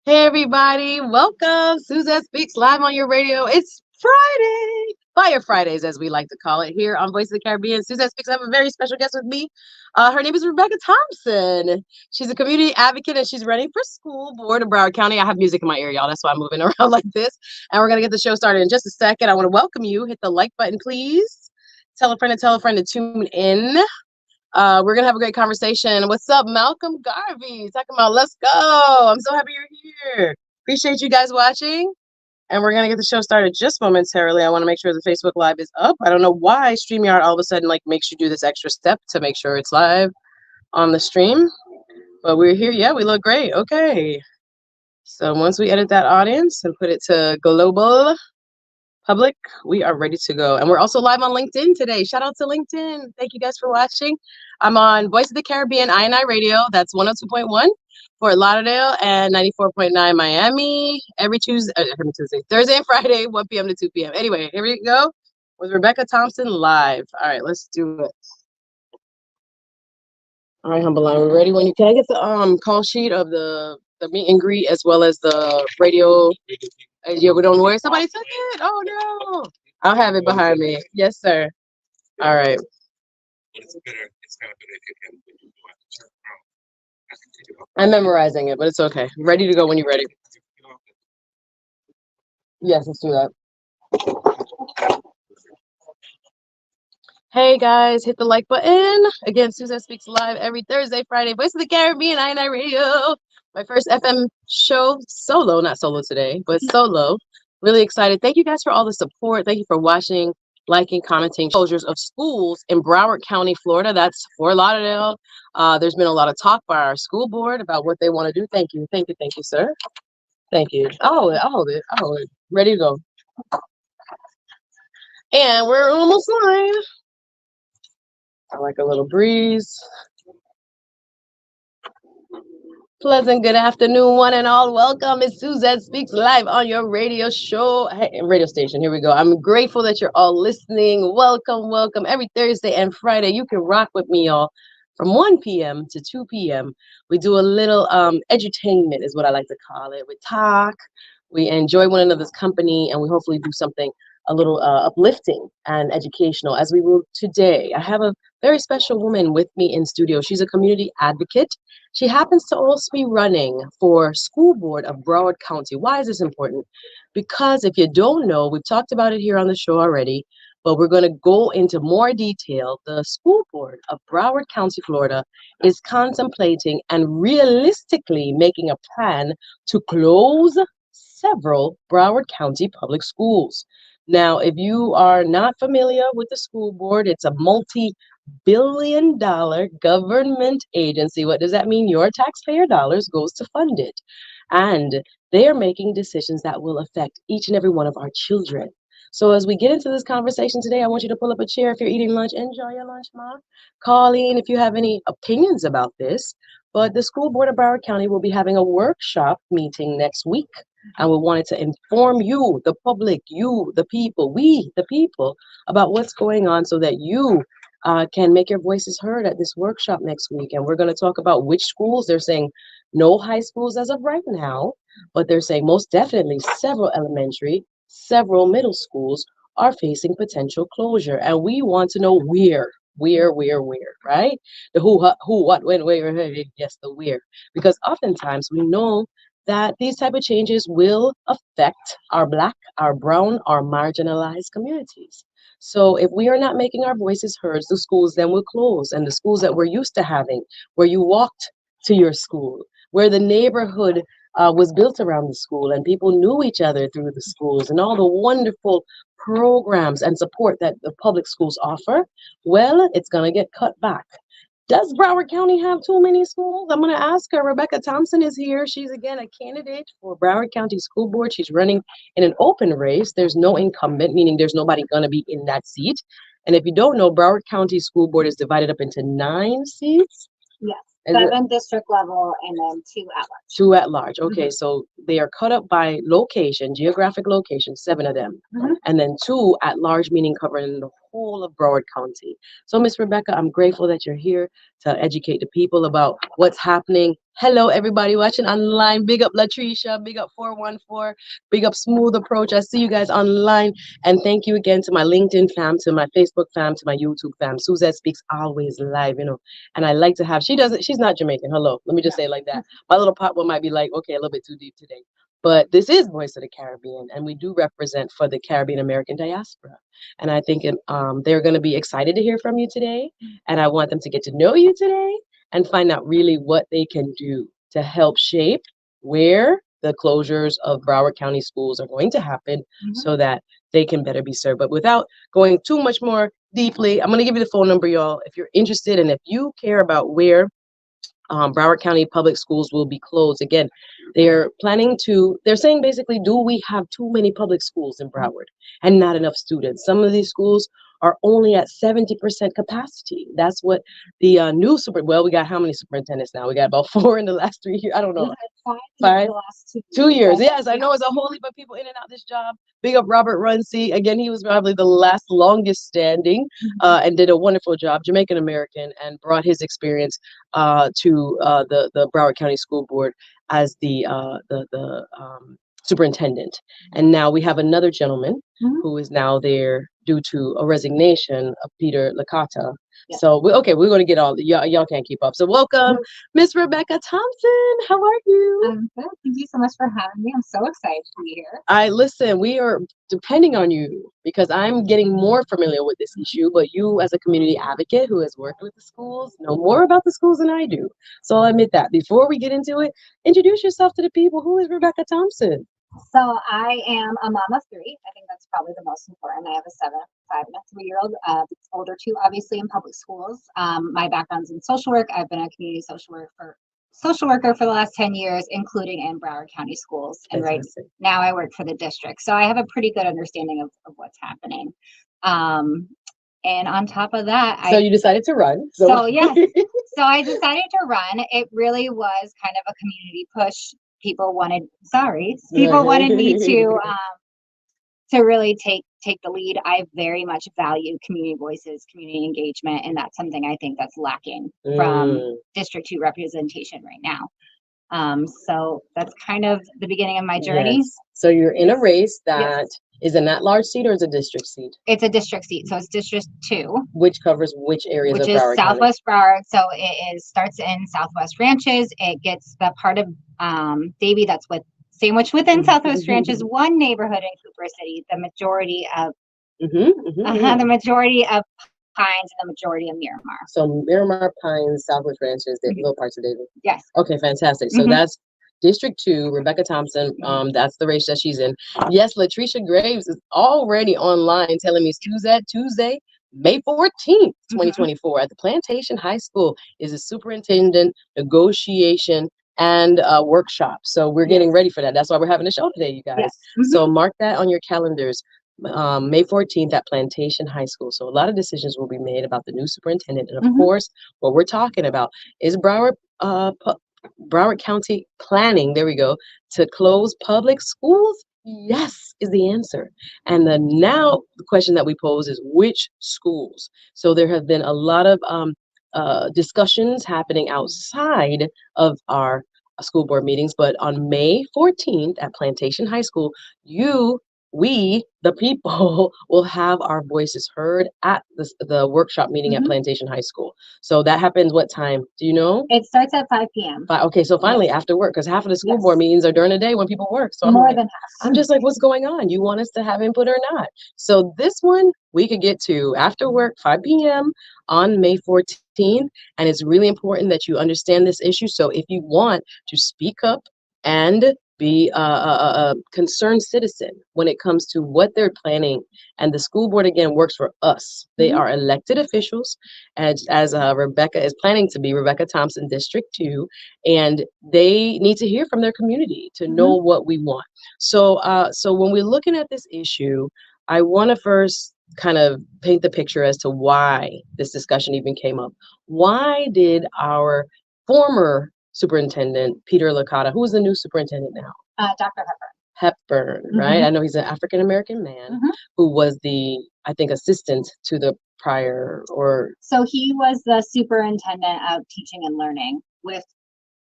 Hey everybody, welcome. Suzette Speaks live on your radio. It's Friday, Fire Fridays as we like to call it here on Voice of the Caribbean. Suzette Speaks. I have a very special guest with me. Her name is Rebecca Thompson. She's a community advocate and she's running for school board of Broward County. I have music in my ear, y'all. That's why I'm moving around like this. And we're gonna get the show started in just a second. I want to welcome you. Hit the like button, please. Tell a friend to tune in. We're gonna have a great conversation. What's up, Malcolm Garvey? Talking about let's go. I'm so happy you're here. Appreciate you guys watching. And we're gonna get the show started just momentarily. I want to make sure the Facebook Live is up. I don't know why StreamYard all of a sudden makes you do this extra step to make sure it's live on the stream. But we're here. Yeah, we look great. Okay. So once we edit that audience and put it to global public, we are ready to go. And we're also live on LinkedIn today. Shout out to LinkedIn. Thank you guys for watching. I'm on Voice of the Caribbean INI Radio. That's 102.1 for Lauderdale and 94.9 Miami every Thursday and Friday, 1 p.m. to 2 p.m. Anyway, here we go with Rebecca Thompson live. All right, let's do it. All right, Humble Line, we ready? When you can I get the call sheet of the meet and greet as well as the radio? Yeah, we don't worry. Somebody took it. Oh no! I'll have it behind me. Yes, sir. All right. It's kind of better if you can. I'm memorizing it, but it's okay. Ready to go when you're ready. Yes, let's do that. Hey guys, hit the like button. Again, Suzette Speaks live every Thursday, Friday. Voice of the Caribbean, INI Radio. My first FM show solo, not solo today, but solo. Really excited. Thank you guys for all the support. Thank you for watching, liking, commenting. Closures of schools in Broward County, Florida. That's Fort Lauderdale. There's been a lot of talk by our school board about what they want to do. Thank you, sir. Thank you. I'll hold it. Ready to go. And we're almost live. I like a little breeze. Pleasant good afternoon, one and all. Welcome. It's Suzette Speaks live on your radio show, radio station. Here we go. I'm grateful that you're all listening. Welcome. Every Thursday and Friday, you can rock with me, y'all. From 1 p.m. to 2 p.m., we do a little edutainment, is what I like to call it. We talk, we enjoy one another's company, and we hopefully do something a little uplifting and educational, as we will today. I have a very special woman with me in studio. She's a community advocate. She happens to also be running for school board of Broward County. Why is this important? Because if you don't know, we've talked about it here on the show already, but we're going to go into more detail. The school board of Broward County, Florida is contemplating and realistically making a plan to close several Broward County public schools. Now, if you are not familiar with the school board, it's a multi-billion-dollar government agency. What does that mean? Your taxpayer dollars goes to fund it. And they are making decisions that will affect each and every one of our children. So as we get into this conversation today, I want you to pull up a chair. If you're eating lunch, enjoy your lunch, Mom. Call in if you have any opinions about this. But the school board of Broward County will be having a workshop meeting next week. And we wanted to inform you, the public, you, the people, we, the people, about what's going on so that you can make your voices heard at this workshop next week. And we're going to talk about which schools. They're saying no high schools as of right now, but they're saying most definitely several elementary, several middle schools are facing potential closure. And we want to know where, right? The who, what, when, where, yes, the where. Because oftentimes we know that these type of changes will affect our Black, our brown, our marginalized communities. So if we are not making our voices heard, the schools then will close. And the schools that we're used to having, where you walked to your school, where the neighborhood was built around the school and people knew each other through the schools and all the wonderful programs and support that the public schools offer, well, it's going to get cut back. Does Broward County have too many schools? I'm going to ask her. Rebecca Thompson is here. She's, again, a candidate for Broward County School Board. She's running in an open race. There's no incumbent, meaning there's nobody going to be in that seat. And if you don't know, Broward County School Board is divided up into 9 seats. Yes, 7 district level and then 2 at large. 2 at large. Okay, so they are cut up by location, geographic location, 7 of them. And then 2 at large, meaning covering the whole of Broward County. So, Miss Rebecca, I'm grateful that you're here to educate the people about what's happening. Hello, everybody watching online. Big up Latricia, big up 414, big up Smooth Approach. I see you guys online. And thank you again to my LinkedIn fam, to my Facebook fam, to my YouTube fam. Suzette speaks always live, you know. And I like to have, she's not Jamaican. Hello. Let me just say it like that. My little pop one might be like, okay, a little bit too deep today. But this is Voice of the Caribbean, and we do represent for the Caribbean American diaspora. And I think they're going to be excited to hear from you today. And I want them to get to know you today and find out really what they can do to help shape where the closures of Broward County schools are going to happen so that they can better be served. But without going too much more deeply, I'm going to give you the phone number, y'all, if you're interested and if you care about where Broward County public schools will be closed. Again, they're saying basically, do we have too many public schools in Broward and not enough students? Some of these schools are only at 70% capacity. That's what the we got how many superintendents now? We got about 4 in the last 3 years. I don't know. Five? The last 2 years. Yes, I know it's a whole heap of people in and out this job. Big up Robert Runcie. Again, he was probably the longest standing and did a wonderful job, Jamaican American, and brought his experience to the Broward County School Board as the superintendent. And now we have another gentleman who is now there due to a resignation of Peter Licata. Yeah. So we're going to get all y'all can't keep up. So welcome, Miss Rebecca Thompson. How are you? I'm good. Thank you so much for having me. I'm so excited to be here. Listen, we are depending on you because I'm getting more familiar with this issue, but you as a community advocate who has worked with the schools know more about the schools than I do. So I'll admit that. Before we get into it, introduce yourself to the people. Who is Rebecca Thompson? So I am a mom of 3. I think that's probably the most important. I have a 7, 5, and a 3-year-old. The older 2, obviously, in public schools. My background's in social work. I've been a community social worker for the last 10 years, including in Broward County schools. And right now I work for the district. So I have a pretty good understanding of what's happening. And on top of that, you decided to run. So yes. So I decided to run. It really was kind of a community push. People wanted me to really take the lead. I very much value community voices, community engagement, and that's something I think that's lacking from District 2 representation right now. So that's kind of the beginning of my journey. Yes. So you're in a race that is an at-large seat or is a district seat? It's a district seat, so it's District 2. Which covers which areas of Broward Which is Southwest Broward, so it starts in Southwest Ranches. It gets the part of Davie that's sandwiched within Southwest Ranches, one neighborhood in Cooper City, the majority of the majority of Pines and the majority of Miramar. So Miramar, Pines, Southwest Ranches, the little parts of Davie. Yes. Okay, fantastic. So that's District 2, Rebecca Thompson, that's the race that she's in. Yes, Latricia Graves is already online telling me Suzette, Tuesday, May 14th, 2024 at the Plantation High School is a superintendent negotiation and workshop. So we're getting ready for that. That's why we're having a show today, you guys. So mark that on your calendars. May 14th at Plantation High School. So a lot of decisions will be made about the new superintendent. And of course, what we're talking about is Broward County planning, there we go, to close public schools? Yes, is the answer. And now the question that we pose is which schools? So there have been a lot of discussions happening outside of our school board meetings, but on May 14th at Plantation High School, we, the people, will have our voices heard at the workshop meeting at Plantation High School. So that happens what time? Do you know? It starts at 5 p.m. Okay, so finally after work, because half of the school board meetings are during the day when people work. So more than half. I'm just like, what's going on? You want us to have input or not? So this one we could get to after work, 5 p.m. on May 14th. And it's really important that you understand this issue. So if you want to speak up and be a concerned citizen when it comes to what they're planning. And the school board, again, works for us. They are elected officials, as Rebecca is planning to be, Rebecca Thompson, District 2, and they need to hear from their community to know what we want. So, so when we're looking at this issue, I want to first kind of paint the picture as to why this discussion even came up. Why did our former superintendent, Peter Licata, who is the new superintendent now? Dr. Hepburn, right? I know he's an African-American man who was I think, assistant to the prior, or So he was the superintendent of teaching and learning with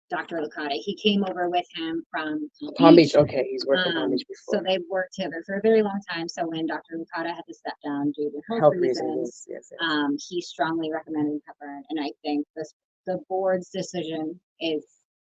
Dr. 𝙑𝙬𝙧𝙞𝙘𝙚. He came over with him from Palm Beach. Okay, he's worked in Palm Beach So before. they've worked together for a very long time. So when Dr. 𝙑𝙬𝙧𝙞𝙘𝙚 had to step down due to health reasons, Yes. he strongly recommended Pepper. And I think the board's decision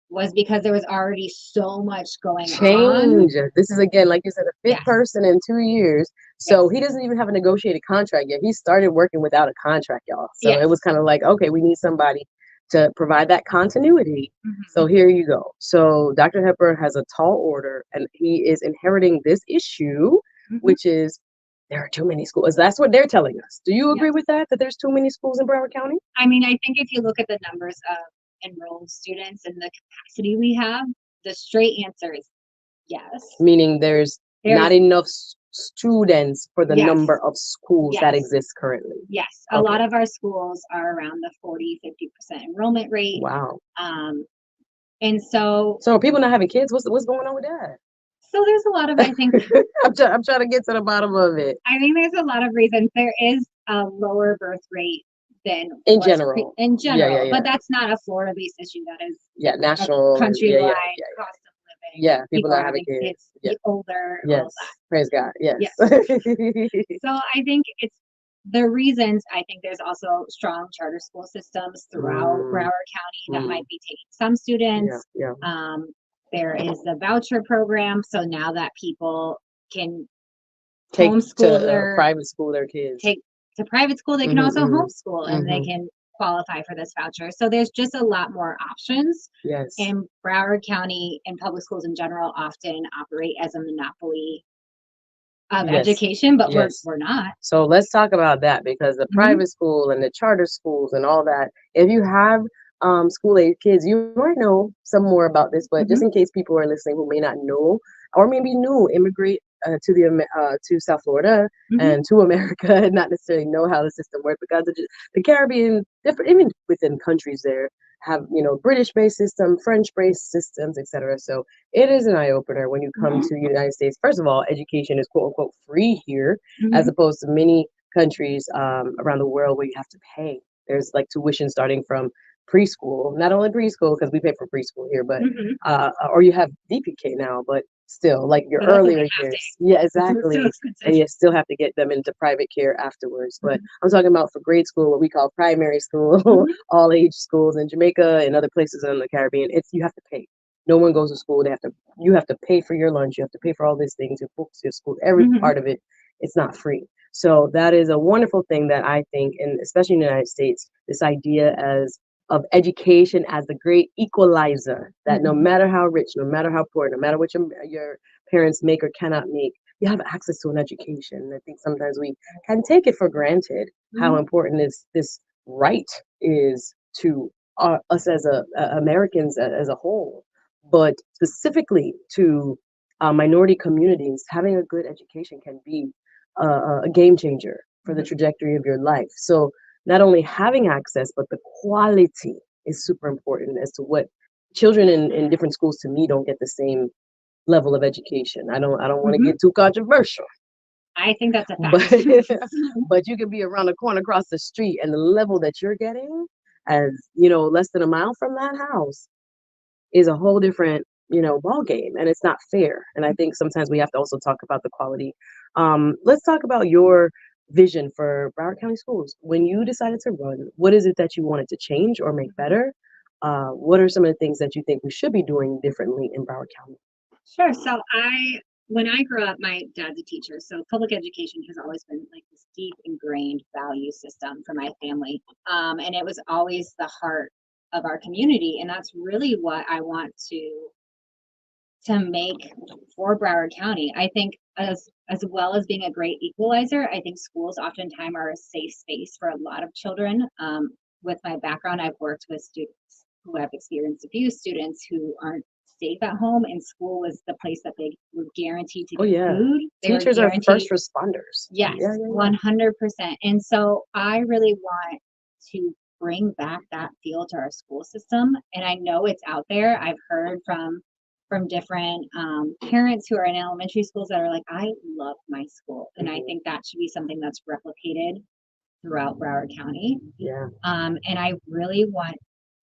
was because there was already so much going on. This is, again, like you said, a fifth person in 2 years. So he doesn't even have a negotiated contract yet. He started working without a contract, y'all. So it was kind of like, okay, we need somebody to provide that continuity. So here you go. So Dr. Hepburn has a tall order, and he is inheriting this issue, which is there are too many schools. That's what they're telling us. Do you agree with that there's too many schools in Broward County? I mean, I think if you look at the numbers of enrolled students and the capacity we have, the straight answer is yes. Meaning there's not enough students for the number of schools that exist currently. Yes. A lot of our schools are around the 40-50% enrollment rate. Wow. And so are people not having kids? What's going on with that? So there's a lot of, I think, I'm trying to get to the bottom of it. I think there's a lot of reasons. There is a lower birth rate than in general. Yeah. But that's not a Florida-based issue. That is national, countrywide cost of living. Yeah, people not having kids. Older. Yes. All that. Praise God. Yes. So I think it's the reasons. I think there's also strong charter school systems throughout Broward County that might be taking some students. There is the voucher program, so now that people can take homeschool to private school their kids. Take to private school, they can also homeschool, and they can qualify for this voucher. So there's just a lot more options. Yes. And Broward County and public schools in general often operate as a monopoly of education, but we're not. So let's talk about that, because the private school and the charter schools and all that, if you have school age kids, you might know some more about this, but just in case people are listening who may not know, or maybe new immigrate to South Florida and to America and not necessarily know how the system works, because the Caribbean, different, even within countries there, have British-based system, French-based systems, etc. So it is an eye-opener when you come to the United States. First of all, education is quote unquote free here, as opposed to many countries around the world where you have to pay. There's like tuition starting from preschool, not only preschool because we pay for preschool here, but or you have DPK now, but still, like your earlier years. Yeah, exactly. And you still have to get them into private care afterwards. But I'm talking about for grade school, what we call primary school, all age schools in Jamaica and other places in the Caribbean. You have to pay. No one goes to school. You have to pay for your lunch. You have to pay for all these things, your books, your school, every part of it. It's not free. So that is a wonderful thing that I think, and especially in the United States, this idea of education as the great equalizer, that no matter how rich, no matter how poor, no matter what your parents make or cannot make, you have access to an education. I think sometimes we can take it for granted how important this right is to us as Americans as a whole, but specifically to minority communities. Having a good education can be a game changer for the trajectory of your life. So not only having access, but the quality is super important as to what children in different schools, to me, don't get the same level of education. I don't want to get too controversial. I think that's a fact. But you could be around the corner across the street, and the level that you're getting, as less than a mile from that house, is a whole different ball game, and it's not fair. And I think sometimes we have to also talk about the quality. Let's talk about your vision for Broward County schools. When you decided to run, what is it that you wanted to change or make better? What are some of the things that you think we should be doing differently in Broward County? Sure. So when I grew up, my dad's a teacher, so public education has always been like this deep ingrained value system for my family. And it was always the heart of our community. And that's really what I want to make for Broward County. I think as well as being a great equalizer, I think schools oftentimes are a safe space for a lot of children. With my background, I've worked with students who have experienced abuse, students who aren't safe at home, and school was the place that they were guaranteed to get food. Teachers are first responders. Yes, 100%. And so I really want to bring back that feel to our school system. And I know it's out there. I've heard from from different parents who are in elementary schools that are like, I love my school. And I think that should be something that's replicated throughout Broward County. Yeah. And I really want,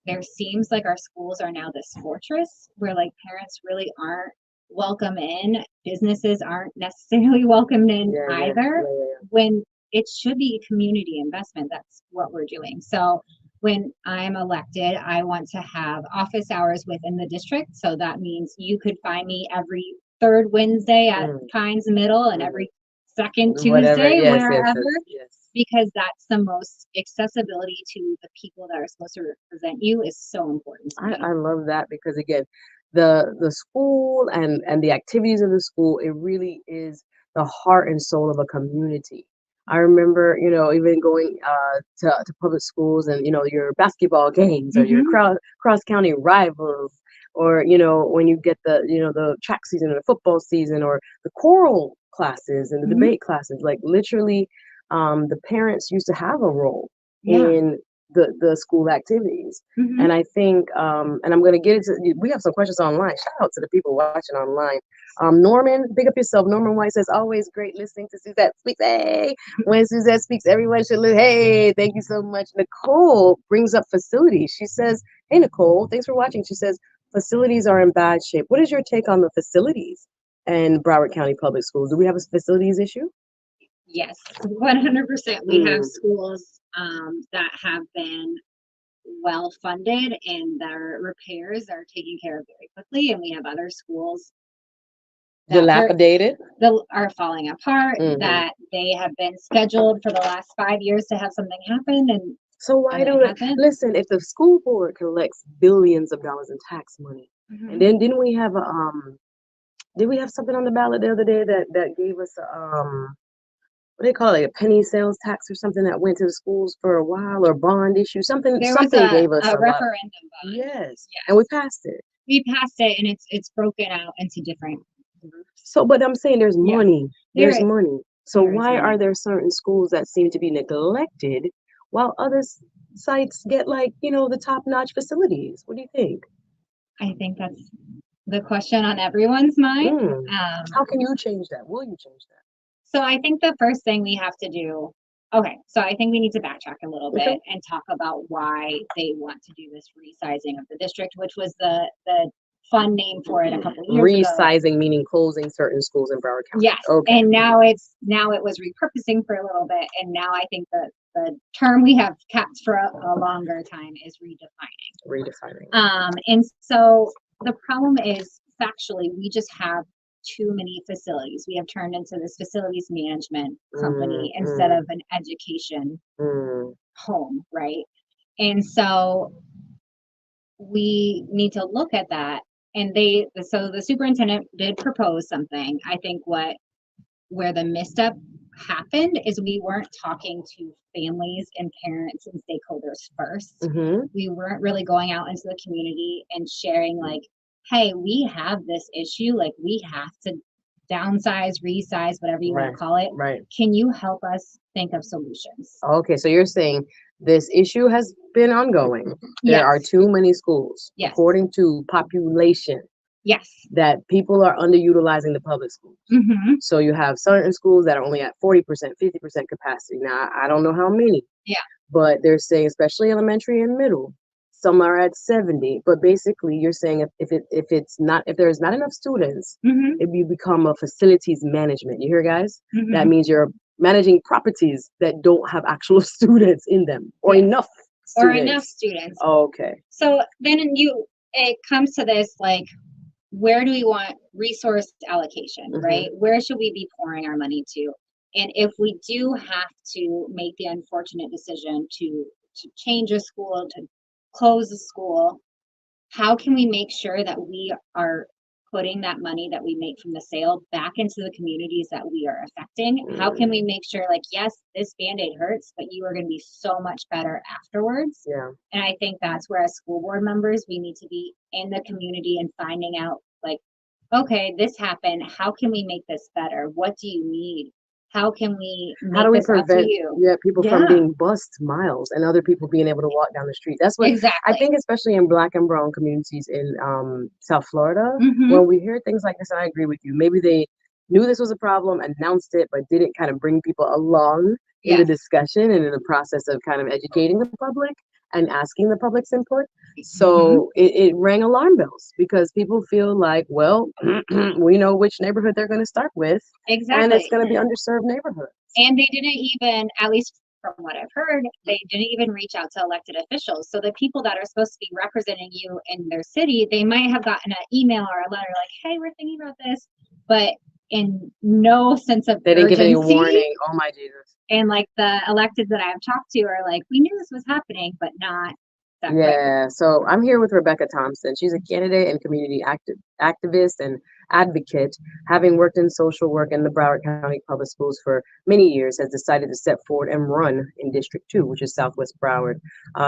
there seems like our schools are now this fortress where like parents really aren't welcome in, businesses aren't necessarily welcomed in either, when it should be a community investment. That's what we're doing. So when I'm elected, I want to have office hours within the district. So that means you could find me every third Wednesday at Pines Middle and every second Tuesday, wherever. Yes. Because that's the most accessibility to the people that are supposed to represent you is so important to me. I love that, because again, the school and the activities of the school, it really is the heart and soul of a community. I remember, you know, even going to public schools and, you know, your basketball games or your cross county rivals, or, you know, when you get the, you know, the track season or the football season or the choral classes and the debate classes, like literally the parents used to have a role in the school activities. And I think, and I'm going to get into, we have some questions online. Shout out to the people watching online. Norman, big up yourself. Norman White says, always great listening to Suzette speaks. Hey, when Suzette speaks, everyone should live. Hey, thank you so much. Nicole brings up facilities. She says, hey, Nicole, thanks for watching. She says, facilities are in bad shape. What is your take on the facilities in Broward County Public Schools? Do we have a facilities issue? Yes, 100%. We have schools that have been well funded and their repairs are taken care of very quickly, and we have other schools that dilapidated, are falling apart, that they have been scheduled for the last 5 years to have something happen. And so why don't it listen? If the school board collects billions of dollars in tax money, and then didn't we have did we have something on the ballot the other day that gave us what do they call it, a penny sales tax or something that went to the schools for a while, or bond issue, something gave us a referendum bond. Yes, and we passed it. We passed it, and it's broken out into different groups. So, but I'm saying there's money. There's money. So why are there certain schools that seem to be neglected while other sites get, like, you know, the top-notch facilities? What do you think? I think that's the question on everyone's mind. How can you change that? Will you change that? So I think the first thing we have to do, so I think we need to backtrack a little bit and talk about why they want to do this resizing of the district, which was the fun name for it a couple of years ago. Resizing meaning closing certain schools in Broward County. Yes. Okay. And now it was repurposing for a little bit, and now I think the term we have kept for a longer time is redefining. And so the problem is, factually, we just have too many facilities. We have turned into this facilities management company instead of an education home, right? And so we need to look at that. And so the superintendent did propose something. I think where the misstep happened is we weren't talking to families and parents and stakeholders first. We weren't really going out into the community and sharing, like, hey, we have this issue, like we have to downsize, resize, whatever you want to call it. Can you help us think of solutions? Okay, so you're saying this issue has been ongoing. There are too many schools, according to population. That people are underutilizing the public schools. So you have certain schools that are only at 40%, 50% capacity. Now, I don't know how many. But they're saying, especially elementary and middle, some are at 70, but basically you're saying if there's not enough students, if you become a facilities management, you hear, guys? That means you're managing properties that don't have actual students in them, or enough students. Okay. So then it comes to this, like, where do we want resource allocation, right? Where should we be pouring our money to? And if we do have to make the unfortunate decision to change a school, to close the school, how can we make sure that we are putting that money that we make from the sale back into the communities that we are affecting? How can we make sure, like, yes, this Band-Aid hurts, but you are going to be so much better afterwards? And I think that's where, as school board members, we need to be in the community and finding out, like, okay, this happened. How can we make this better? What do you need? how can we How do make we this up to prevent you? people from being bussed miles and other people being able to walk down the street? That's what I Exactly. think, especially in Black and brown communities in South Florida, Mhm. when we hear things like this, and I agree with you, maybe they knew this was a problem, announced it, but didn't kind of bring people along in the Yes. discussion and in the process of kind of educating the public and asking the public's input. Mhm. So it rang alarm bells because people feel like, well, we know which neighborhood they're going to start with, and it's Exactly. going to be underserved neighborhoods. And they didn't even, at least from what I've heard, they didn't even reach out to elected officials. So the people that are supposed to be representing you in their city, they might have gotten an email or a letter like, hey, we're thinking about this, but in no sense of They didn't give any urgency. warning. Oh my Jesus. And like the electeds that I've talked to are like, we knew this was happening, but not that quick. Yeah, so I'm here with Rebecca Thompson. She's a candidate and community activist and advocate, having worked in social work in the Broward County Public Schools for many years, has decided to step forward and run in District 2, which is Southwest Broward.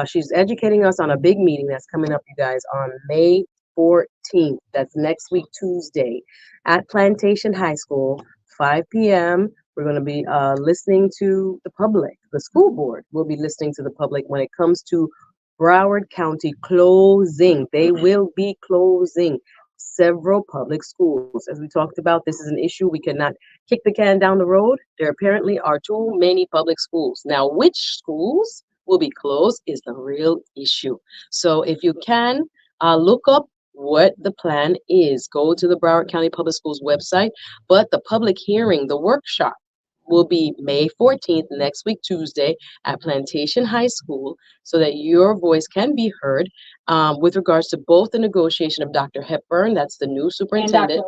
She's educating us on a big meeting that's coming up, you guys, on May 14th. That's next week, Tuesday, at Plantation High School, 5 p.m. We're going to be listening to the public. The school board will be listening to the public when it comes to Broward County closing. They will be closing several public schools. As we talked about, this is an issue. We cannot kick the can down the road. There apparently are too many public schools. Now, which schools will be closed is the real issue. So if you can, look up what the plan is. Go to the Broward County Public Schools website. But the public hearing, the workshop, will be May 14th, next week, Tuesday, at Plantation High School, so that your voice can be heard with regards to both the negotiation of Dr. Hepburn, that's the new superintendent,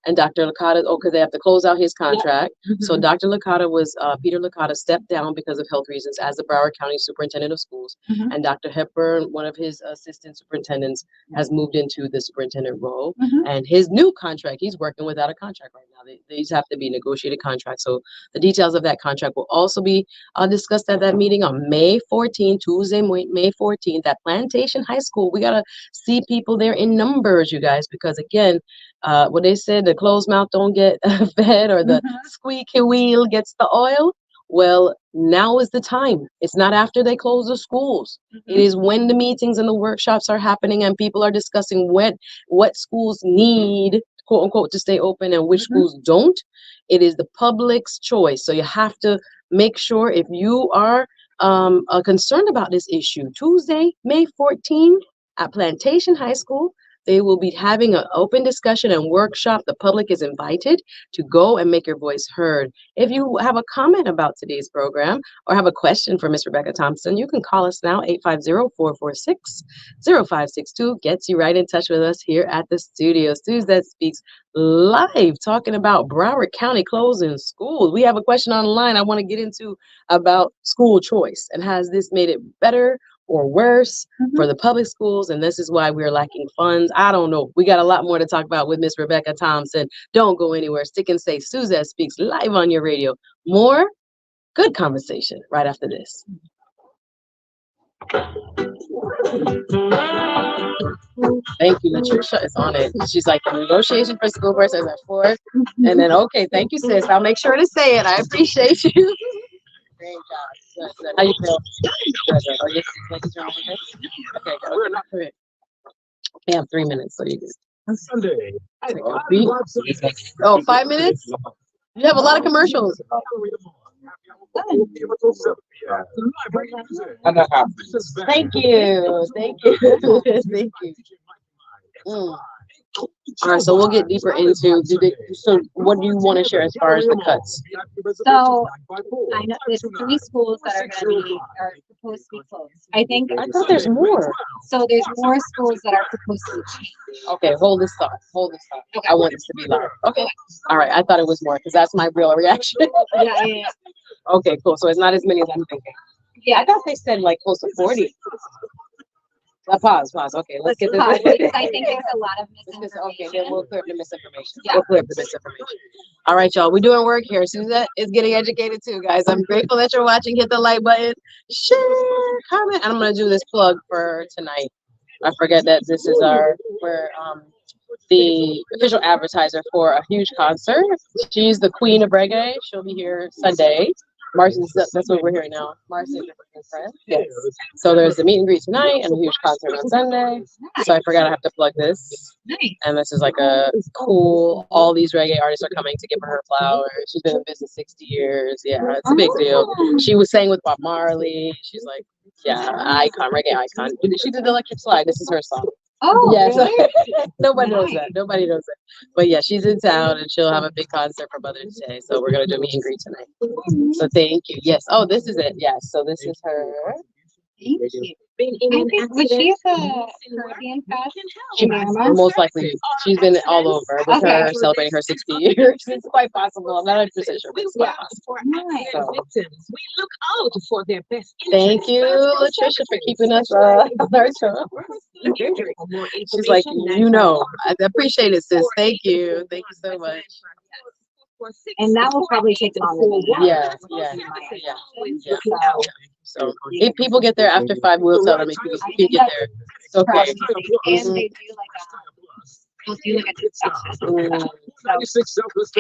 and Dr. Licata, because they have to close out his contract. Yep. So Dr. Licata was, Peter Licata stepped down because of health reasons as the Broward County Superintendent of Schools. And Dr. Hepburn, one of his assistant superintendents, has moved into the superintendent role. And his new contract, he's working without a contract right now. These have to be negotiated contracts. So the details of that contract will also be discussed at that meeting on May 14th, Tuesday, May 14th at Plantation High School. We got to see people there in numbers, you guys, because again, what they said, the closed mouth don't get fed, or the squeaky wheel gets the oil. Well, now is the time. It's not after they close the schools. It is when the meetings and the workshops are happening and people are discussing what schools need, quote unquote, to stay open and which schools don't. It is the public's choice. So you have to make sure, if you are concerned about this issue, Tuesday, May 14th at Plantation High School, they will be having an open discussion and workshop. The public is invited to go and make your voice heard. If you have a comment about today's program or have a question for Miss Rebecca Thompson, you can call us now, 850-446-0562. Gets you right in touch with us here at the studio. Suzette Speaks live, talking about Broward County closing schools. We have a question online I want to get into about school choice, and has this made it better or worse for the public schools? And this is why we're lacking funds. I don't know. We got a lot more to talk about with Miss Rebecca Thompson. Don't go anywhere. Stick and stay. Suzette Speaks live on your radio. More good conversation right after this. Thank you. Latricia is on it. She's like, the negotiation for school boards is at 4. And then, okay, thank you, sis. I'll make sure to say it. I appreciate you. Thank God. Good. How you feel? Good. Oh, yes. Okay, good. We have 3 minutes, so you can. Sunday. Oh, 5 minutes? You have a lot of commercials. Thank you. Thank you. Thank you. All right, so we'll get deeper into, so what do you want to share as far as the cuts? So I know there's 3 schools that are going to be, are supposed to be closed. I thought there's more. So there's more schools that are supposed to change. Okay, hold this thought. Hold this thought. Okay. I want this to be live. Okay. All right, I thought it was more because that's my real reaction. Yeah. Okay, cool. So it's not as many as I'm thinking. Yeah. I thought they said like close to 40. Pause. Okay, let's get this. Pause, because I think there's a lot of misinformation. Okay, then we'll clear up the misinformation. Yeah. We'll clear up the misinformation. All right, y'all. We're doing work here. Suzette is getting educated too, guys. I'm grateful that you're watching. Hit the like button, share, comment. And I'm gonna do this plug for tonight. I forget that this is we're the official advertiser for a huge concert. She's the queen of reggae. She'll be here Sunday. Marcy's, that's what we're hearing now. Marcy's a friend. Yes. So there's the meet and greet tonight and a huge concert on Sunday. So I forgot I have to plug this. And this is like a cool, all these reggae artists are coming to give her flowers. She's been in business 60 years. Yeah, it's a big deal. She was sang with Bob Marley. She's like, yeah, icon, reggae icon. She did Electric Slide. This is her song. Oh, yes. Really? Nobody knows that. Nobody knows that. But yeah, she's in town and she'll have a big concert for Mother's Day. So we're gonna do a meet and greet tonight. So thank you. Yes. Oh, this is it. Yes. So this is her. Thank you. Was she at the Caribbean Fest? She most likely. She's been all over with her celebrating her 60 years. It's quite possible. I'm not 100% sure, but it's quite possible. So. We look out for their best. Thank you, Latricia, for keeping us on our show. She's like, you know, I appreciate it, sis. Thank you. Thank you so much. And that will probably take longer. Yeah. So if people get there after 5, we'll tell them if you can get there. It's okay. And they do like a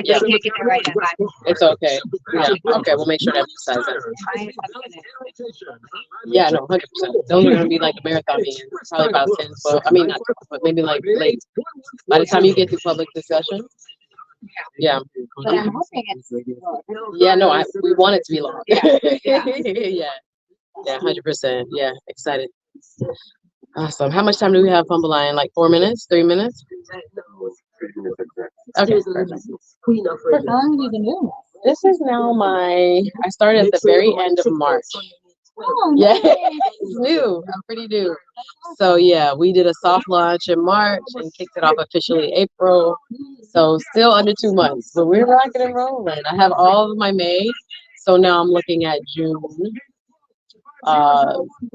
Yeah. can't get there right at 5. It's okay. Yeah. Okay, we'll make sure to emphasize that. Yeah, no, 100%. Those are gonna be like a marathon meeting. Probably about 10, 12. I mean, not 12, but maybe like late. By the time you get through public discussion. Yeah. But I'm hoping it's Yeah, no, we want it to be long. Yeah. Yeah, 100%. Yeah, excited. Awesome. How much time do we have, Humble Lion? Like 4 minutes? 3 minutes? Okay. How long have you been doing This is now I started at the very end of March. Oh, Yeah, it's new. I'm pretty new. So yeah, we did a soft launch in March and kicked it off officially April. So still under 2 months, but we're rocking and rolling. I have all of my May. So now I'm looking at June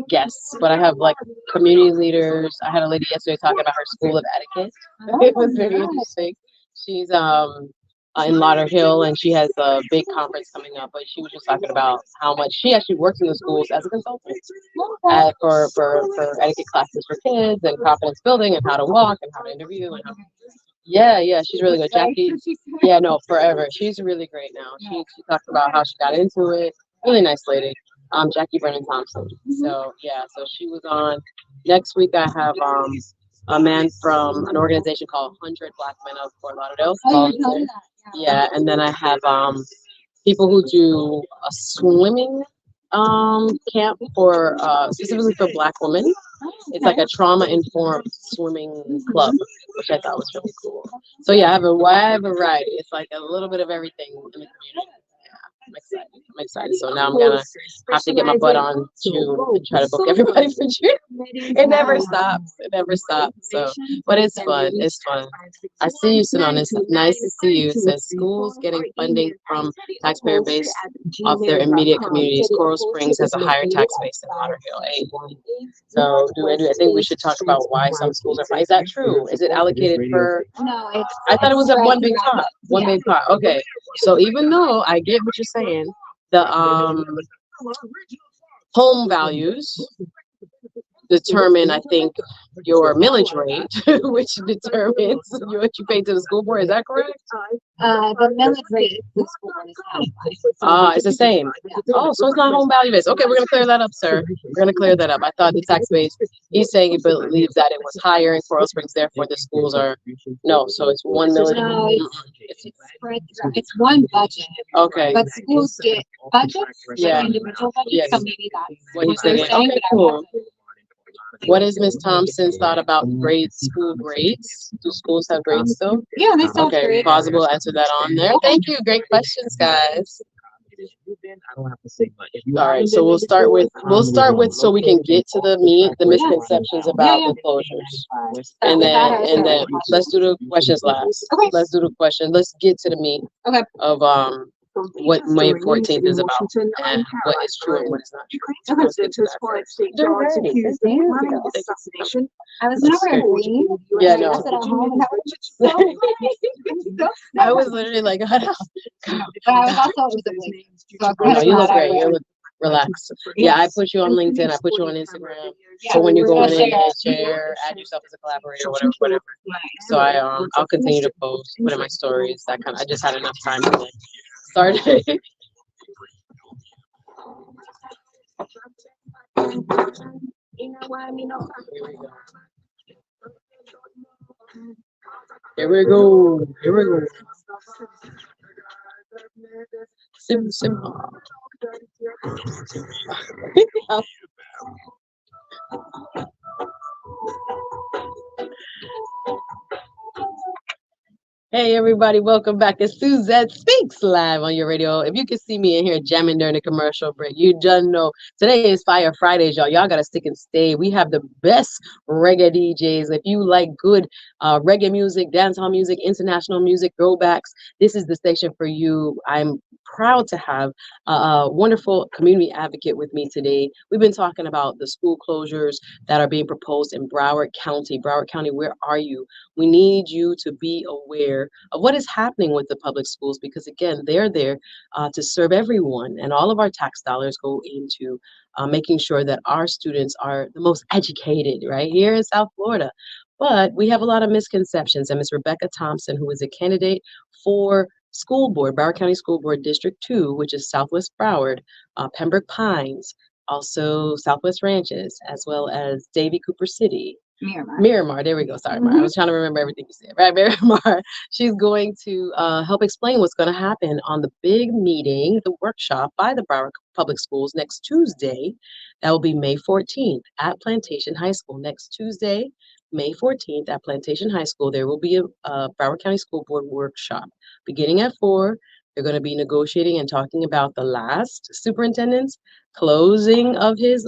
guests, but I have like community leaders. I had a lady yesterday talking about her school of etiquette. It was very interesting. She's in Lauderdale and she has a big conference coming up, but she was just talking about how much she actually works in the schools as a consultant for etiquette classes for kids and confidence building and how to walk and how to interview and how. Yeah, she's really good. Jackie, yeah, no, forever. She's really great now. She talked about how she got into it. Really nice lady. Rebecca Thompson. So yeah, so she was on. Next week I have a man from an organization called 100 Black Men of Fort Lauderdale. Yeah, and then I have people who do a swimming camp for specifically for Black women. It's like a trauma-informed swimming club, which I thought was really cool. So yeah, I have a wide variety. It's like a little bit of everything in the community. I'm excited. So now I'm gonna have to get my butt on June and try to book everybody for June. It never stops. So, but it's fun. It's fun. I see you, Sinon. It's nice to see you. It says schools getting funding from taxpayer base of their immediate communities. Coral Springs has a higher tax base than Lauderdale. So, I think we should talk about why some schools are funded. Is that true? Is it allocated for? No, I thought it was at one big pot. One big pot. Okay. So even though I get what you're saying, the home values determine, I think, your millage rate, which determines what you pay to the school board. Is that correct? The millage rate the school board is not. It's the same. Oh, so it's not home value based. Okay, we're gonna clear that up, sir. We're gonna clear that up. I thought the tax base. He's saying he believes that it was higher in Coral Springs, therefore the schools are no. So it's one millage. No, it's spread through. It's one budget. Okay. But schools get budgets, Yeah. individual budgets. Yes. So maybe that's What he's they're saying. saying. Okay, cool. What is Ms. Thompson's thought about school grades? Do schools have grades still? Yeah, they still have Okay, grades. possible answer that on there. Thank you. Great questions, guys. I don't have to say much. All right, so we'll start with so we can get to the misconceptions about the closures. And then let's do the questions last. Okay. Let's do the question. Let's get to the meat Okay. of what May 14th is about and what is true and what is not true. Let's get to that first. I was never agree. Yeah, no. I said at home, and that was I was literally like, but I was also it was a week. So I no, you look great. Relax. Yeah, I put you on LinkedIn. I put you on Instagram. So when you go on in, share, add yourself as a collaborator, whatever. So I'll continue to post, put in my stories, that kind of. I just had enough time to start. Here we go. Here we go. Sim. Hey everybody, welcome back. It's Suzette Speaks live on your radio. If you can see me in here jamming during the commercial break, you just know today is Fire Fridays, y'all. Y'all gotta stick and stay. We have the best reggae DJs. If you like good reggae music, dancehall music, international music, throwbacks, this is the station for you. I'm proud to have a wonderful community advocate with me today. We've been talking about the school closures that are being proposed in Broward County. Broward County, where are you? We need you to be aware of what is happening with the public schools, because again, they're there to serve everyone, and all of our tax dollars go into making sure that our students are the most educated right here in South Florida. But we have a lot of misconceptions, and Ms. Rebecca Thompson, who is a candidate for school board, Broward County School Board District 2, which is Southwest Broward, Pembroke Pines, also Southwest Ranches, as well as Davie Cooper City. Miramar, there we go. Sorry, Mar. I was trying to remember everything you said. Right, Miramar. She's going to help explain what's going to happen on the big meeting, the workshop by the Broward Public Schools next Tuesday. That will be May 14th at Plantation High School. Next Tuesday, May 14th at Plantation High School, there will be a Broward County School Board workshop beginning at 4. They're going to be negotiating and talking about the last superintendent's closing of his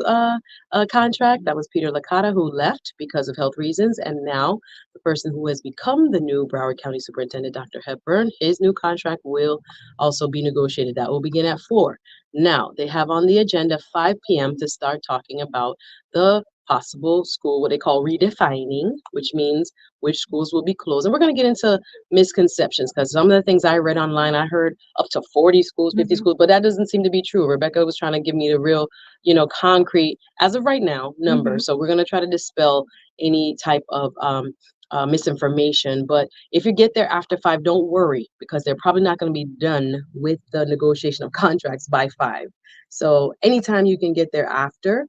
contract. That was Peter Licata, who left because of health reasons. And now the person who has become the new Broward County Superintendent, Dr. Hepburn, his new contract will also be negotiated. That will begin at 4. Now, they have on the agenda 5 p.m. to start talking about the possible school, what they call redefining, which means which schools will be closed. And we're going to get into misconceptions, because some of the things I read online, I heard up to 40 schools, 50 schools, but that doesn't seem to be true. Rebecca was trying to give me the real, concrete, as of right now, number. So we're going to try to dispel any type of misinformation. But if you get there after 5, don't worry, because they're probably not going to be done with the negotiation of contracts by 5. So anytime you can get there after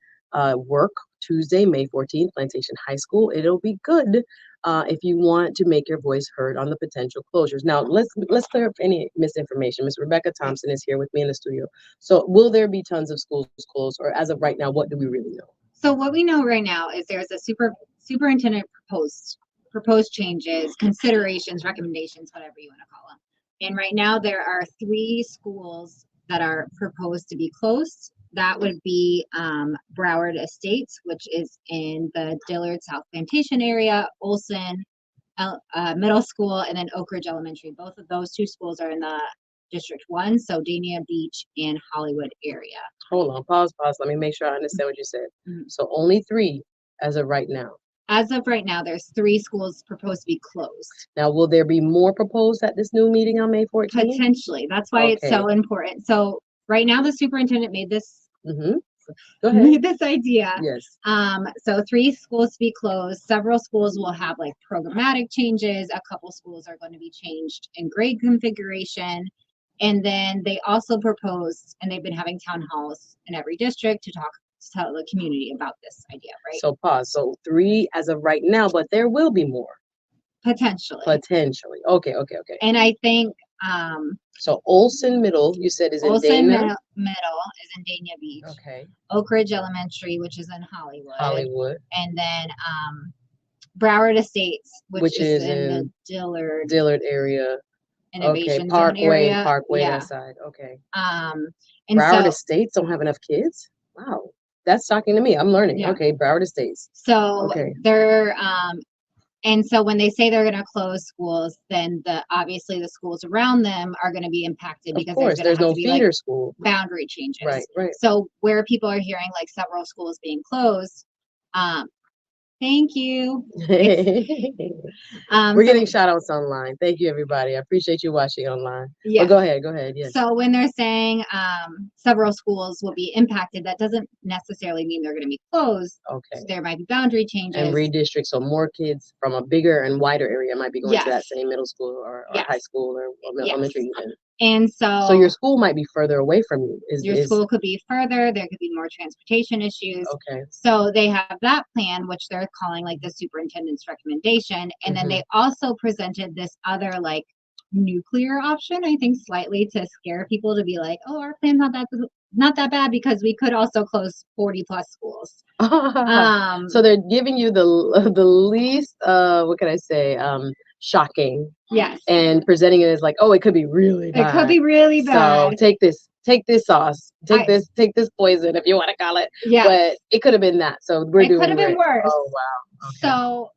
work, Tuesday, May 14th, Plantation High School, it'll be good if you want to make your voice heard on the potential closures. Now, let's clear up any misinformation. Ms. Rebecca Thompson is here with me in the studio. So will there be tons of schools closed, or as of right now, what do we really know? So what we know right now is there's a superintendent proposed changes, considerations, recommendations, whatever you want to call them. And right now there are 3 schools that are proposed to be closed. That would be Broward Estates, which is in the Dillard South Plantation area, Olson Middle School, and then Oak Ridge Elementary. Both of those 2 schools are in the District 1, so Dania Beach and Hollywood area. Hold on, pause. Let me make sure I understand what you said. So only 3 as of right now. As of right now, there's 3 schools proposed to be closed. Now, will there be more proposed at this new meeting on May 14th? Potentially. That's why it's so important. So right now, the superintendent made this Go ahead. made this idea. Yes. So 3 schools to be closed. Several schools will have like programmatic changes. A couple schools are going to be changed in grade configuration. And then they also proposed, and they've been having town halls in every district to tell the community about this idea, right? So pause. So 3 as of right now, but there will be more. Potentially. Okay. And I think so Olson Middle, you said, is in Olson Dana? Middle is in Dania Beach. Okay. Oak Ridge Elementary, which is in Hollywood. And then Broward Estates, which is in the Dillard area. Innovation Zone area. Parkway, that side. Okay. And Broward Estates don't have enough kids? Wow. That's shocking to me. I'm learning. Yeah. Okay, Broward Estates. So they're and so when they say they're going to close schools, then obviously the schools around them are going to be impacted, because there's no feeder school. Boundary changes. Right. So where people are hearing like several schools being closed, hey Thank you. We're getting shout outs online. Thank you, everybody. I appreciate you watching online. Yeah. Oh, go ahead. Go ahead. Yes. So when they're saying several schools will be impacted, that doesn't necessarily mean they're going to be closed. Okay. There might be boundary changes. And redistrict, so more kids from a bigger and wider area might be going to that same middle school or high school or elementary even. And so your school might be further away from you. Your school could be further. There could be more transportation issues. Okay. So they have that plan, which they're calling like the superintendent's recommendation. And then they also presented this other like nuclear option, I think slightly to scare people to be like, oh, our plan's not that bad because we could also close 40 plus schools. So they're giving you the least, what can I say? Shocking. Yes. And presenting it as like, oh, it could be really bad. It could be really bad. So take this sauce, take this poison, if you want to call it. Yeah. But it could have been that. So it could have been worse. Oh wow. Okay. So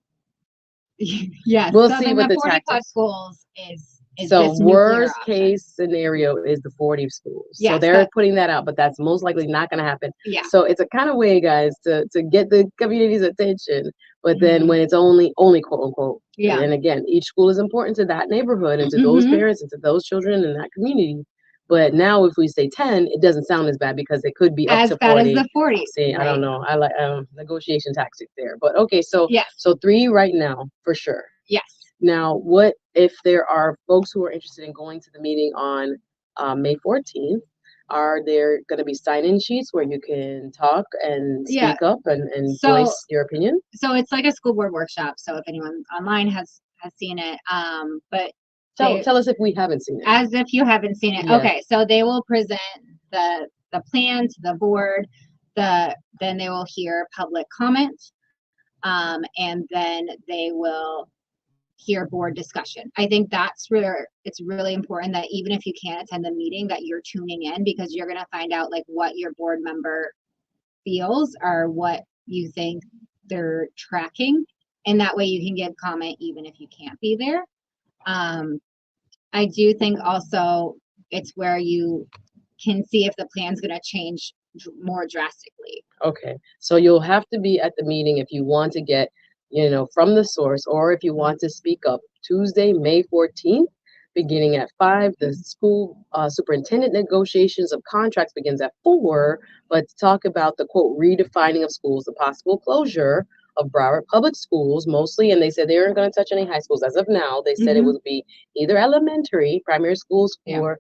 yes. We'll see what the 40 plus schools is so worst case scenario is the 40 schools. Yeah, so they're putting that out, but that's most likely not going to happen. Yeah. So it's a kind of way, guys, to get the community's attention. But then when it's only quote unquote. Yeah. And again, each school is important to that neighborhood and to those parents and to those children in that community. But now if we say 10, it doesn't sound as bad because it could be up to 40. As bad as the 40. See, right. I don't know. I like negotiation tactics there. But okay, so so 3 right now for sure. Yes. Now, what if there are folks who are interested in going to the meeting on May 14th? Are there going to be sign-in sheets where you can talk and speak up and voice your opinion? So it's like a school board workshop. So if anyone online has seen it, but tell us if we haven't seen it. As if you haven't seen it. Yes. Okay, so they will present the plan to the board. Then they will hear public comment, and then they will hear board discussion. I think that's where it's really important that even if you can't attend the meeting, that you're tuning in because you're going to find out like what your board member feels or what you think they're tracking. And that way you can give comment even if you can't be there. I do think also it's where you can see if the plan's going to change more drastically. Okay. So you'll have to be at the meeting if you want to get from the source, or if you want to speak up. Tuesday, May 14th, beginning at 5. The school superintendent negotiations of contracts begins at 4. But to talk about the quote redefining of schools, the possible closure of Broward public schools mostly, and they said they weren't going to touch any high schools as of now. They said it would be either elementary, primary schools, or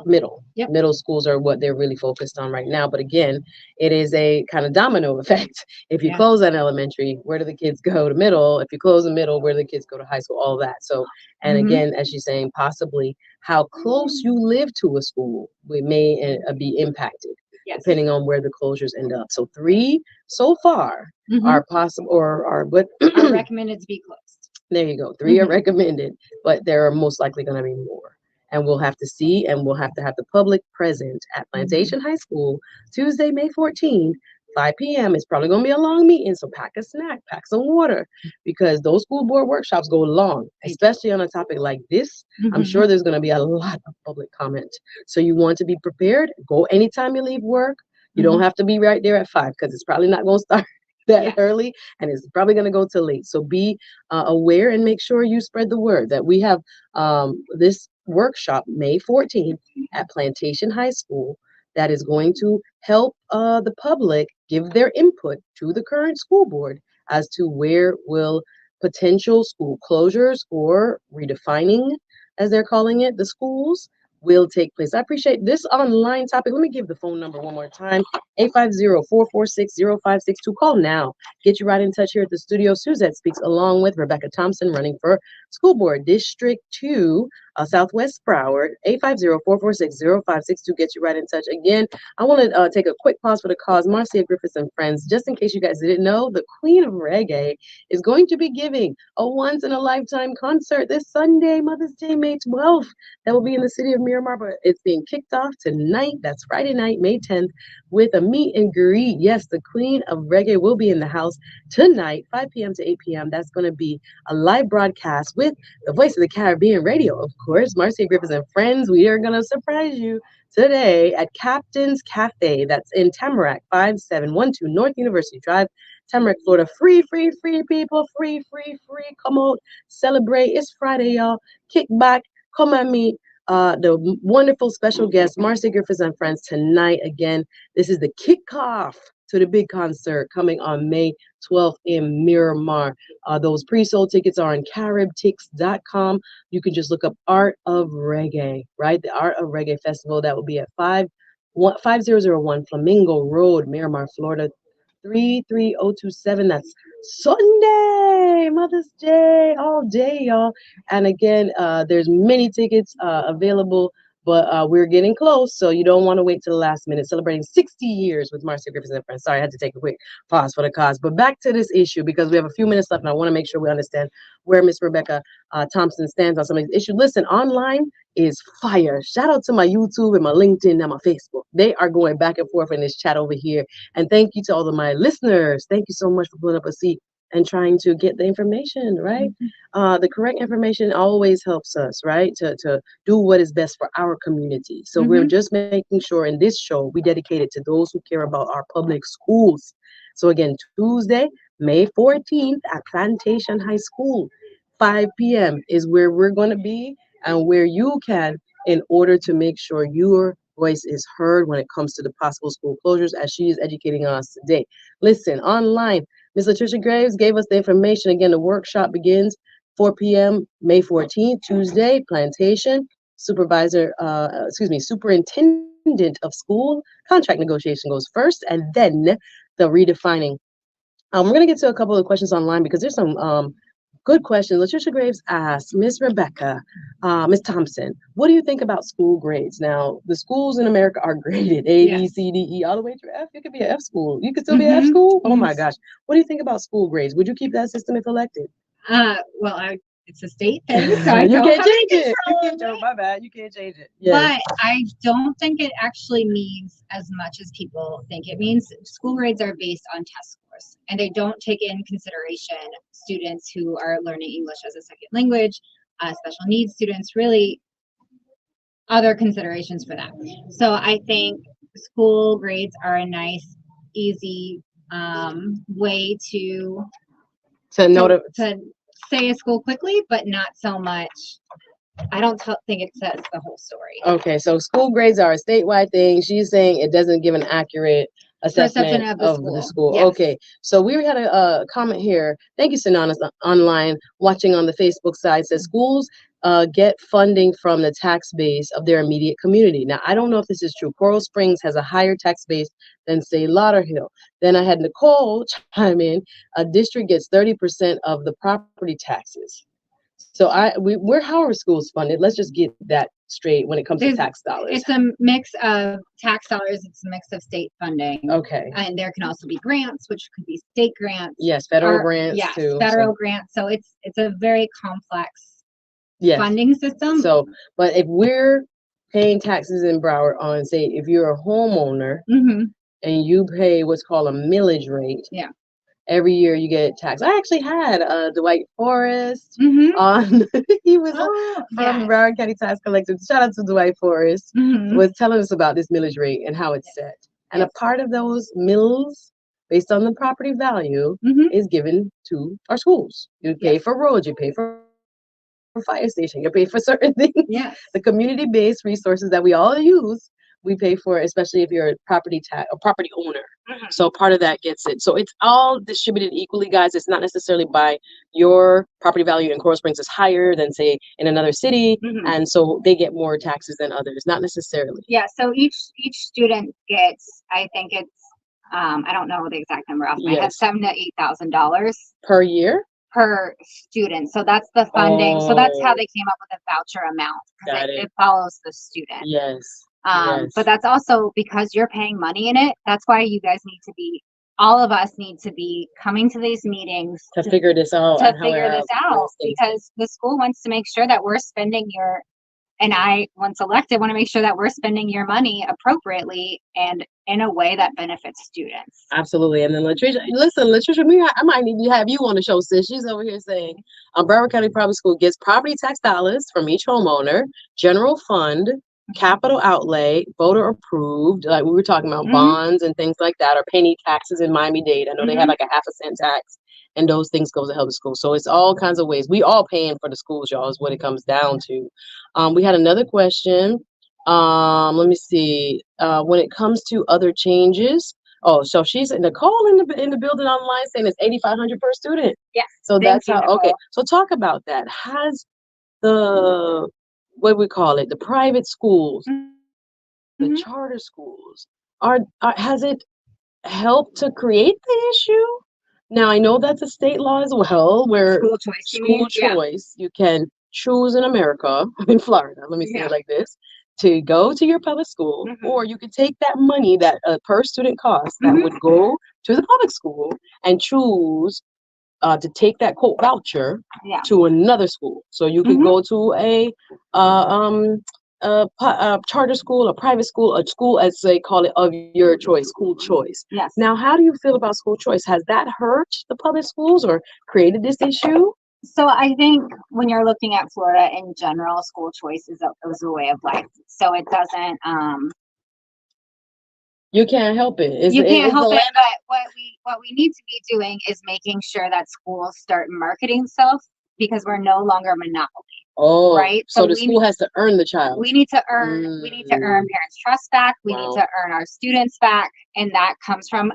middle schools are what they're really focused on right now. But again, it is a kind of domino effect. If you close an elementary, where do the kids go to middle? If you close the middle, where do the kids go to high school? All that. So, and again, as she's saying, possibly how close you live to a school, we may be impacted depending on where the closures end up. So 3 so far are possible or are what are recommended to be closed. There you go. 3 are recommended, but there are most likely going to be more. And we'll have to see, and we'll have to have the public present at Plantation High School Tuesday, May 14th, 5 p.m. It's probably going to be a long meeting, so pack a snack, pack some water, because those school board workshops go long, especially on a topic like this. I'm sure there's going to be a lot of public comment. So you want to be prepared. Go anytime you leave work. You don't have to be right there at 5 because it's probably not going to start that early, and it's probably going to go till late. So be aware and make sure you spread the word that we have this workshop May 14th at Plantation High School that is going to help the public give their input to the current school board as to where will potential school closures or redefining, as they're calling it, the schools will take place. I appreciate this online topic. Let me give the phone number one more time. 850-446-0562. Call now. Get you right in touch here at the studio. Suzette speaks along with Rebecca Thompson, running for School Board District 2, Southwest Broward. 850-446-0562. Get you right in touch. Again, I want to take a quick pause for the cause. Marcia Griffiths and friends, just in case you guys didn't know, the Queen of Reggae is going to be giving a once-in-a-lifetime concert this Sunday, Mother's Day, May 12th. That will be in the city of Miramar, but it's being kicked off tonight. That's Friday night, May 10th, with a meet and greet. Yes, the Queen of Reggae will be in the house tonight, 5 p.m. to 8 p.m. That's going to be a live broadcast with the Voice of the Caribbean Radio, of course. Marcia Griffiths and friends, we are going to surprise you today at Captain's Cafe. That's in Tamarack, 5712 North University Drive, Tamarack, Florida. Free, free, free, people. Free, free, free. Come out, celebrate. It's Friday, y'all. Kick back. Come and meet the wonderful special guest, Marcy Griffiths and Friends, tonight. Again, this is the kickoff to the big concert coming on May 12th in Miramar. Those pre-sold tickets are on caribtix.com. You can just look up Art of Reggae, right? The Art of Reggae Festival. That will be at 5001 Flamingo Road, Miramar, Florida, 33027. That's Sunday, Mother's Day, all day, y'all. And again, there's many tickets available, but we're getting close, so you don't want to wait till the last minute. Celebrating 60 years with Marcy Griffiths and Friends. Sorry, I had to take a quick pause for the cause. But back to this issue, because we have a few minutes left, and I want to make sure we understand where Miss Rebecca Thompson stands on some of these issues. Listen, online is fire. Shout out to my YouTube and my LinkedIn and my Facebook. They are going back and forth in this chat over here. And thank you to all of my listeners. Thank you so much for pulling up a seat and trying to get the information, right? The correct information always helps us, right? To do what is best for our community. So we're just making sure in this show, we dedicate it to those who care about our public schools. So again, Tuesday, May 14th at Plantation High School, 5 p.m. is where we're going to be and where you can, in order to make sure your voice is heard when it comes to the possible school closures, as she is educating us today. Listen, online, Ms. Latricia Graves gave us the information. Again, the workshop begins 4 p.m. May 14th, Tuesday, Plantation. Superintendent of school contract negotiation goes first, and then the redefining. We're going to get to a couple of questions online because there's some good questions. Latricia Graves asked, Miss Rebecca, Miss Thompson, what do you think about school grades? Now, the schools in America are graded A, B, C, D, E, all the way through F. You could be an F school. You could still be an F school? Oh my gosh. What do you think about school grades? Would you keep that system if elected? Well, it's a state thing, so I You don't can't have change any it. control You over can't, it. my bad. You can't change it. Yeah. But I don't think it actually means as much as people think. It means school grades are based on test scores, and they don't take in consideration students who are learning English as a second language, special needs students, really other considerations for that. So I think school grades are a nice, easy way to say a school quickly, but not so much. I don't think it says the whole story. Okay, so school grades are a statewide thing. She's saying it doesn't give an accurate assessment of the school. Yes. Okay, so we had a comment here. Thank you, Synonymous Online, watching on the Facebook side, says schools get funding from the tax base of their immediate community. Now, I don't know if this is true. Coral Springs has a higher tax base than, say, Lauderdale. Then I had Nicole chime in. A district gets 30% of the property taxes. So we're how are schools funded? Let's just get that straight when it comes to tax dollars. It's a mix of tax dollars. It's a mix of state funding. Okay. And there can also be grants, which could be state grants. Yes, federal grants too. Yes, federal grants. So it's a very complex funding system. So, but if we're paying taxes in Broward on, say, if you're a homeowner and you pay what's called a millage rate. Yeah. Every year you get taxed. I actually had Dwight Forrest on. He was from Broward County Tax Collector. Shout out to Dwight Forrest. Was telling us about this millage rate and how it's set. And a part of those mills, based on the property value, is given to our schools. You pay for roads. You pay for fire station. You pay for certain things. Yes. The community-based resources that we all use, we pay for, especially if you're a property owner. So part of that gets it. So it's all distributed equally, guys. It's not necessarily by your property value in Coral Springs is higher than, say, in another city, and so they get more taxes than others. Not necessarily. Yeah. So each student gets, I think it's, I don't know the exact number off my head, $7,000 to $8,000 per year. Per student. So that's the funding. So that's how they came up with the voucher amount, because it follows the student. Yes. But that's also because you're paying money in it. That's why you guys need to be, all of us need to be coming to these meetings to figure this out. Because the school wants to make sure that we're spending and I, once elected, want to make sure that we're spending your money appropriately and in a way that benefits students. Absolutely. And then Latricia, I might need to have you on the show, sis. She's over here saying, Broward County Public School gets property tax dollars from each homeowner, general fund, capital outlay, voter approved, like we were talking about bonds and things like that, or penny taxes in Miami-Dade. I know they have like a 1/2 cent tax, and those things go to help the school. So it's all kinds of ways. We all paying for the schools, y'all, is what it comes down to. We had another question. Let me see. When it comes to other changes, oh, so she's Nicole in the building online saying it's 8,500 per student. Yes. So that's how. Nicole. Okay. So talk about that. Has the what do we call it? The private schools, the charter schools, has it helped to create the issue? Now I know that's a state law as well, where school choice, you can choose in America, in Florida, let me say it like this, to go to your public school, or you could take that money that per student cost that would go to the public school and choose to take that quote voucher to another school. So you could go to a charter school, a private school, a school as they call it of your choice, school choice. Yes. Now, how do you feel about school choice? Has that hurt the public schools or created this issue? So I think when you're looking at Florida in general, school choice is a way of life. So it doesn't. You can't help it. You can't help it. But what we need to be doing is making sure that schools start marketing self, because we're no longer monopoly. Oh, right. So the school has to earn the child. We need to earn. We need to earn parents' trust back. We need to earn our students back, and that comes from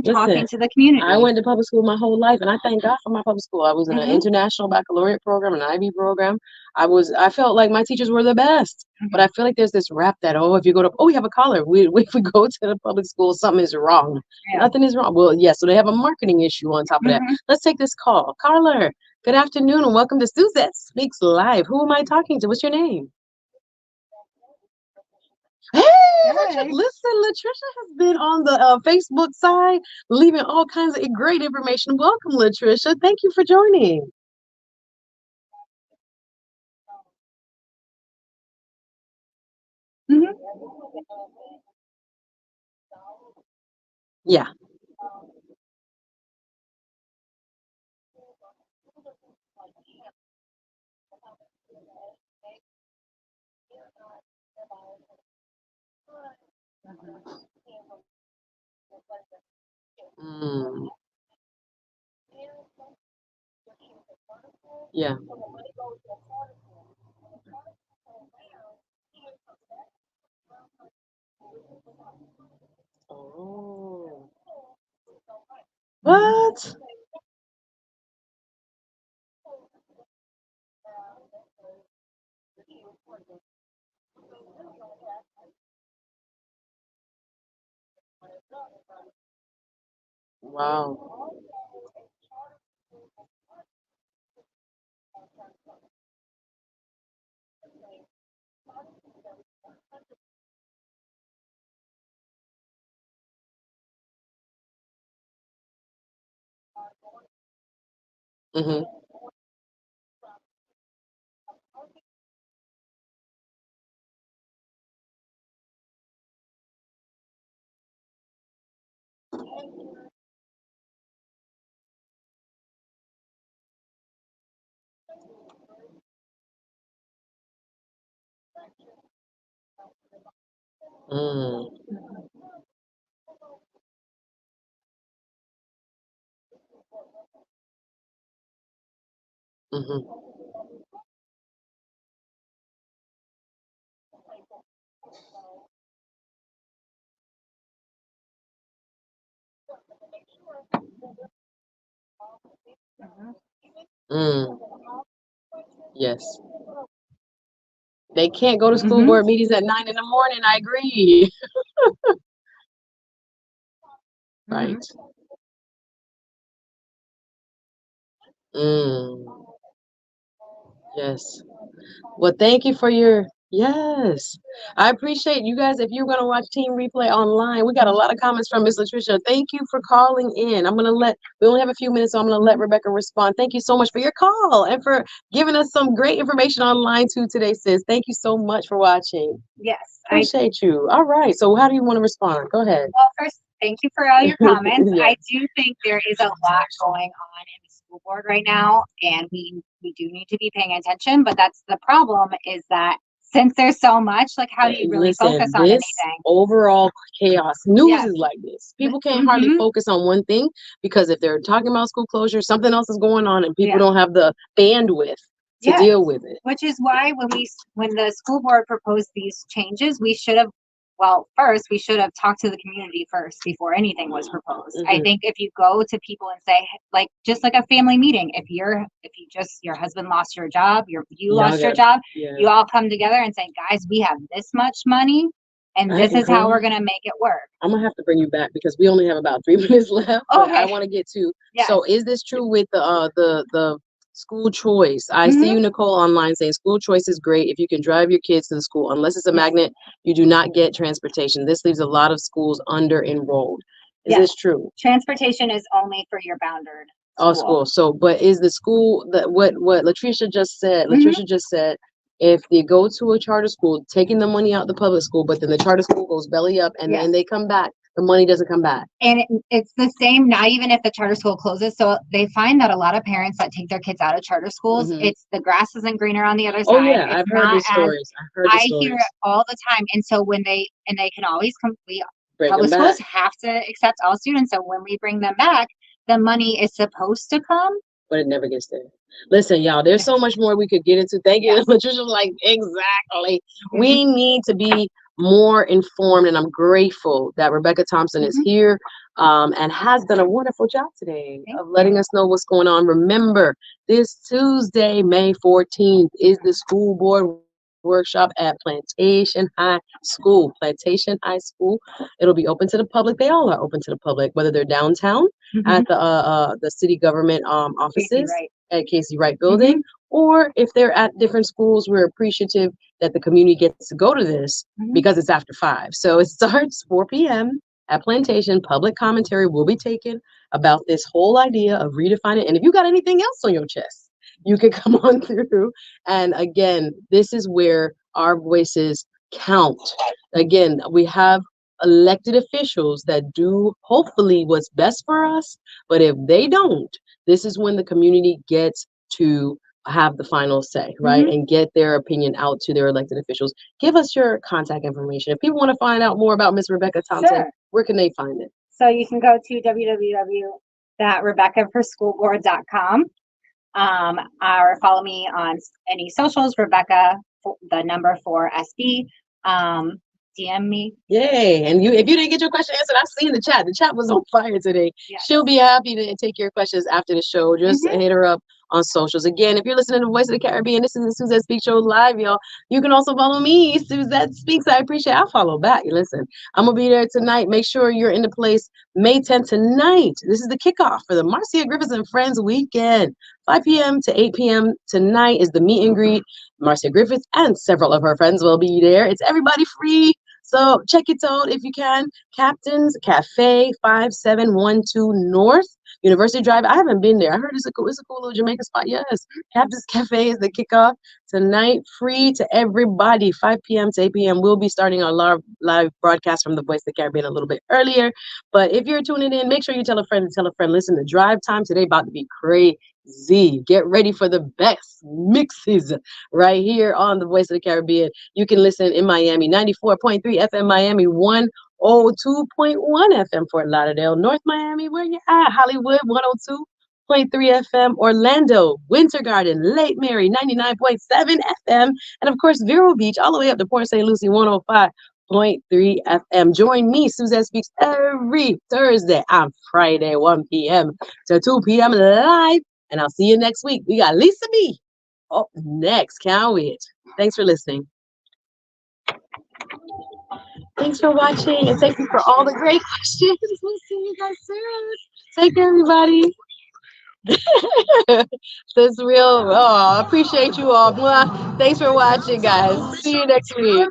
talking to the community. I went to public school my whole life, and I thank God for my public school. I was in an international baccalaureate program, an IB program. I felt like my teachers were the best. But I feel like there's this rap that if you go to we have a collar. If we go to the public school, something is wrong. Yeah. Nothing is wrong. Well, yes. So they have a marketing issue on top of that. Let's take this call, caller. Good afternoon and welcome to Suzette Speaks Live. Who am I talking to? What's your name? Hey, listen, Latricia has been on the Facebook side, leaving all kinds of great information. Welcome, Latricia. Thank you for joining. Yeah. Yeah. Oh. What? Wow. Mm-hmm. Mm. Mm-hmm. Mm. Yes. They can't go to school board meetings at 9 in the morning. I agree. Right. Mm. Yes. Well, thank you for your yes. I appreciate you guys. If you're gonna watch Team Replay online, we got a lot of comments from Miss Latricia. Thank you for calling in. We only have a few minutes, so I'm gonna let Rebecca respond. Thank you so much for your call and for giving us some great information online too today, sis. Thank you so much for watching. Yes. Appreciate you. All right. So how do you want to respond? Go ahead. Well, first, thank you for all your comments. I do think there is a lot going on in the school board right now, and we do need to be paying attention. But that's the problem, is that since there's so much, like how do you really focus on this anything? overall chaos. News Yes. is like this. People can't hardly focus on one thing because if they're talking about school closure, something else is going on and people don't have the bandwidth to deal with it. Which is why when the school board proposed these changes, we should have, well, first we should have talked to the community first before anything was proposed. I think if you go to people and say, like, just like a family meeting, if your husband lost your job, you lost your job, you all come together and say, guys, we have this much money and this is how we're gonna make it work. I'm gonna have to bring you back because we only have about 3 minutes left. But I want to get to. So is this true with the school choice? I see you, Nicole, online saying school choice is great if you can drive your kids to the school. Unless it's a magnet, you do not get transportation. This leaves a lot of schools under enrolled. Is this true? Transportation is only for your bounded school. So, but is the school that what Latricia just said? Latricia just said, if they go to a charter school, taking the money out the public school, but then the charter school goes belly up, and then they come back, the money doesn't come back. And it's the same, not even if the charter school closes. So they find that a lot of parents that take their kids out of charter schools, it's the grass isn't greener on the other side. Oh yeah, I've heard the stories. I hear it all the time. And so when they can always complete, public schools have to accept all students. So when we bring them back, the money is supposed to come, but it never gets there. Listen, y'all, there's so much more we could get into. Thank you. Patricia's like, exactly. We need to be more informed, and I'm grateful that Rebecca Thompson is here and has done a wonderful job today of letting us know what's going on. Remember, this Tuesday, May 14th, is the school board workshop at Plantation High School. Plantation High School. It'll be open to the public. They all are open to the public, whether they're downtown at the city government offices at Casey Wright Building, or if they're at different schools. We're appreciative that the community gets to go to this because it's after 5. So it starts 4 p.m. at Plantation. Public commentary will be taken about this whole idea of redefining. And if you got anything else on your chest, you can come on through. And again, this is where our voices count. Again, we have elected officials that do hopefully what's best for us. But if they don't, this is when the community gets to have the final say, right? And get their opinion out to their elected officials. Give us your contact information. If people want to find out more about Miss Rebecca Thompson, where can they find it? So you can go to www.rebeccaforschoolboard.com. Or follow me on any socials, Rebecca, the number 4 SB. DM me. Yay. And if you didn't get your question answered, I've seen the chat. The chat was on fire today. She'll be happy to take your questions after the show. Just hit her up on socials. Again, if you're listening to Voice of the Caribbean, this is the Suzette Speaks Show live, y'all. You can also follow me, Suzette Speaks. I appreciate it. I'll follow back. Listen, I'm going to be there tonight. Make sure you're in the place May 10th tonight. This is the kickoff for the Marcia Griffiths and Friends weekend. 5 p.m. to 8 p.m. tonight is the meet and greet. Marcia Griffiths and several of her friends will be there. It's everybody free. So check it out if you can. Captain's Cafe, 5712 North University Drive. I haven't been there. I heard it's a cool little Jamaican spot. Yes. Captain's Cafe is the kickoff tonight. Free to everybody. 5 p.m. to 8 p.m. We'll be starting our live broadcast from the Voice of the Caribbean a little bit earlier. But if you're tuning in, make sure you tell a friend and tell a friend. Listen, the drive time today about to be crazy. Get ready for the best mixes right here on the Voice of the Caribbean. You can listen in Miami, 94.3 FM Miami, 102.1 FM Fort Lauderdale, North Miami, where you at? Hollywood, 102.3 FM, Orlando-Winter Garden, Lake Mary, 99.7 FM, and of course, Vero Beach, all the way up to Port St. Lucie, 105.3 FM. Join me, Suzette Speaks, every Thursday and Friday, 1 p.m. to 2 p.m. live. And I'll see you next week. We got Lisa B up next. Can't wait. Thanks for listening. Thanks for watching. And thank you for all the great questions. We'll see you guys soon. Take care, everybody. This real. Oh, I appreciate you all. Thanks for watching, guys. See you next week.